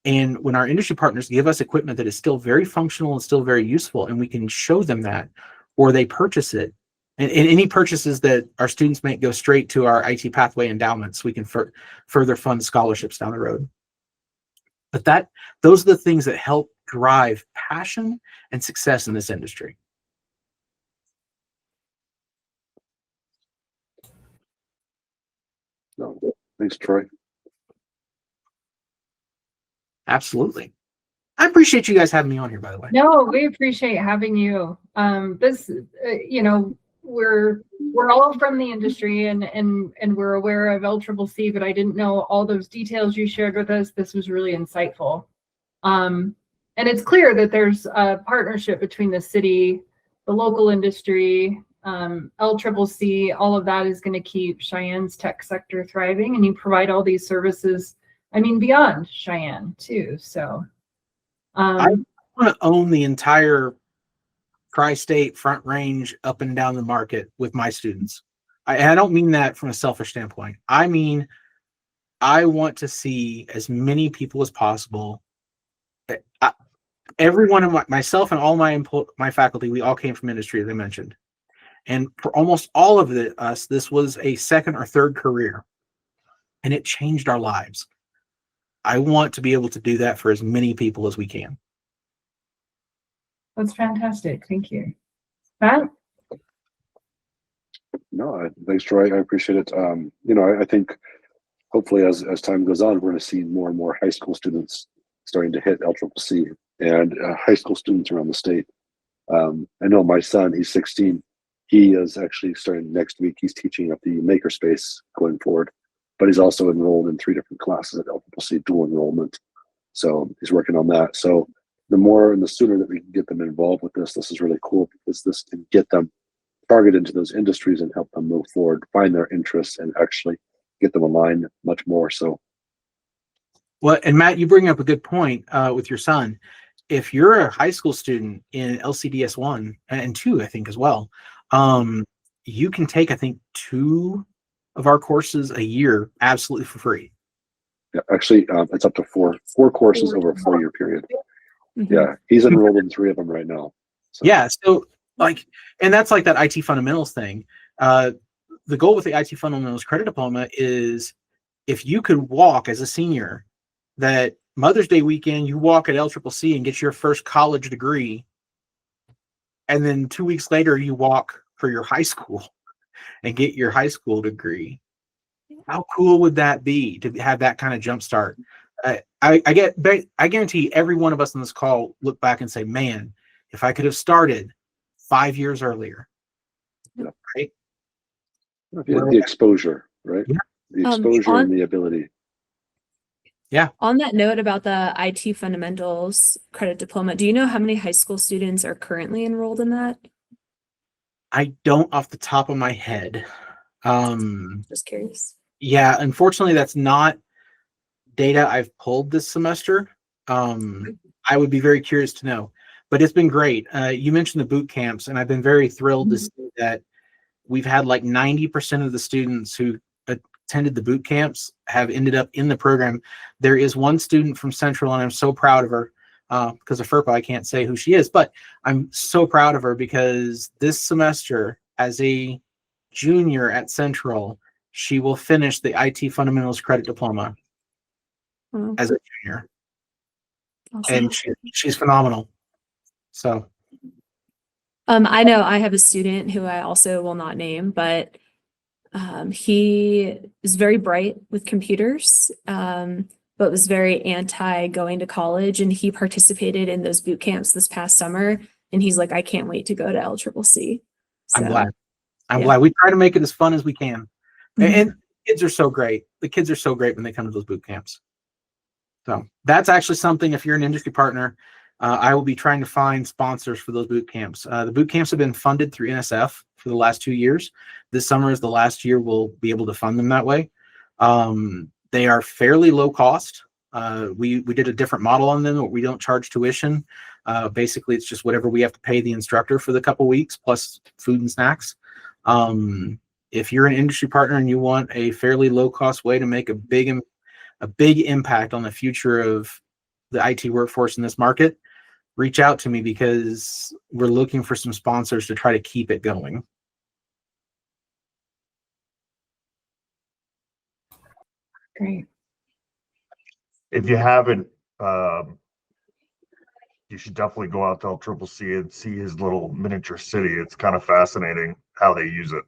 Speaker 5: And when our industry partners give us equipment that is still very functional and still very useful, and we can show them that, or they purchase it, and any purchases that our students make go straight to our IT pathway endowments, we can further fund scholarships down the road. But those are the things that help drive passion and success in this industry.
Speaker 2: No, thanks, Troy.
Speaker 5: Absolutely. I appreciate you guys having me on here, by the way.
Speaker 1: No, we appreciate having you. We're all from the industry and we're aware of LCCC, but I didn't know all those details you shared with us. This was really insightful. And it's clear that there's a partnership between the city, the local industry, LCCC, all of that is going to keep Cheyenne's tech sector thriving, and you provide all these services, beyond Cheyenne too. So
Speaker 5: I want to own the entire tri-state Front Range up and down the market with my students. I don't mean that from a selfish standpoint. I mean, I want to see as many people as possible. Everyone of myself and all my faculty, we all came from industry, as I mentioned. And for almost all of us, this was a second or third career, and it changed our lives. I want to be able to do that for as many people as we can.
Speaker 1: That's fantastic. Thank you. Matt?
Speaker 2: No, thanks, Troy. I appreciate it. I think hopefully as time goes on, we're going to see more and more high school students starting to hit LCCC and high school students around the state. I know my son, he's 16. He is actually starting next week. He's teaching at the Makerspace going forward, but he's also enrolled in 3 different classes at LCCC, dual enrollment. So he's working on that. So the more and the sooner that we can get them involved with this is really cool, because this can get them targeted into those industries and help them move forward, find their interests, and actually get them aligned much more. So,
Speaker 5: well, and Matt, you bring up a good point with your son. If you're a high school student in LCDS 1 and 2, I think as well, you can take, I think, 2 of our courses a year absolutely for free.
Speaker 2: Yeah, actually, it's up to 4 courses over a 4-year period.
Speaker 3: Mm-hmm.
Speaker 2: Yeah, he's enrolled in 3 of them right now. So.
Speaker 5: Yeah, so and that's like that IT fundamentals thing. The goal with the IT fundamentals credit diploma is, if you could walk as a senior, that Mother's Day weekend, you walk at LCCC and get your first college degree, and then 2 weeks later you walk for your high school and get your high school degree. How cool would that be to have that kind of jump start? I guarantee every one of us on this call look back and say, man, if I could have started 5 years earlier, right?
Speaker 2: The exposure, right?
Speaker 5: Yeah.
Speaker 2: The exposure and the ability.
Speaker 5: Yeah.
Speaker 3: On that note about the IT fundamentals credit diploma, do you know how many high school students are currently enrolled in that?
Speaker 5: I don't off the top of my head.
Speaker 3: Just curious.
Speaker 5: Yeah, unfortunately, that's not data I've pulled this semester. I would be very curious to know, but it's been great. You mentioned the boot camps, and I've been very thrilled to see that we've had like 90% of the students who attended the boot camps have ended up in the program. There is one student from Central, and I'm so proud of her because of FERPA. I can't say who she is, but I'm so proud of her because this semester, as a junior at Central, she will finish the IT Fundamentals Credit Diploma as a junior.
Speaker 3: Awesome.
Speaker 5: And she's phenomenal. So
Speaker 3: I know I have a student who I also will not name, but he is very bright with computers, but was very anti going to college, and he participated in those boot camps this past summer, and he's like, I can't wait to go to LCCC.
Speaker 5: I'm
Speaker 3: So,
Speaker 5: glad. I'm
Speaker 3: yeah.
Speaker 5: glad. We try to make it as fun as we can.
Speaker 3: Mhm.
Speaker 5: And kids are so great. The kids are so great when they come to those boot camps. So that's actually something, if you're an industry partner, I will be trying to find sponsors for those boot camps. The boot camps have been funded through NSF for the last 2 years. This summer is the last year we'll be able to fund them that way. They are fairly low cost. We did a different model on them. We don't charge tuition. Basically, it's just whatever we have to pay the instructor for the couple weeks plus food and snacks. If you're an industry partner and you want a fairly low cost way to make a big impact on the future of the IT workforce in this market, reach out to me because we're looking for some sponsors to try to keep it going.
Speaker 1: Great.
Speaker 6: If you haven't, you should definitely go out to LCCC and see his little miniature city. It's kind of fascinating how they use it.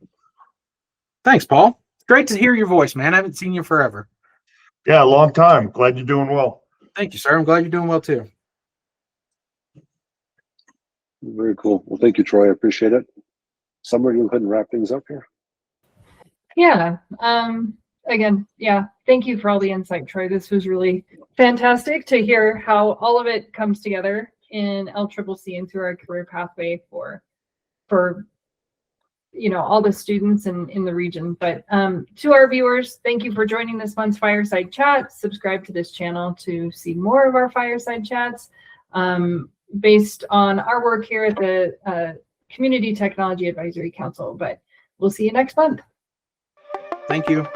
Speaker 5: Thanks, Paul. Great to hear your voice, man. I haven't seen you forever.
Speaker 6: Yeah, a long time. Glad you're doing well.
Speaker 5: Thank you, sir. I'm glad you're doing well too.
Speaker 2: Very cool. Well, thank you, Troy. I appreciate it. Summer, you go ahead and wrap things up here.
Speaker 1: Yeah. Again, yeah, thank you for all the insight, Troy. This was really fantastic to hear how all of it comes together in LCCC and through our career pathway for all the students in the region. But to our viewers, thank you for joining this month's Fireside Chat. Subscribe to this channel to see more of our Fireside Chats based on our work here at the Community Technology Advisory Council. But we'll see you next month.
Speaker 5: Thank you.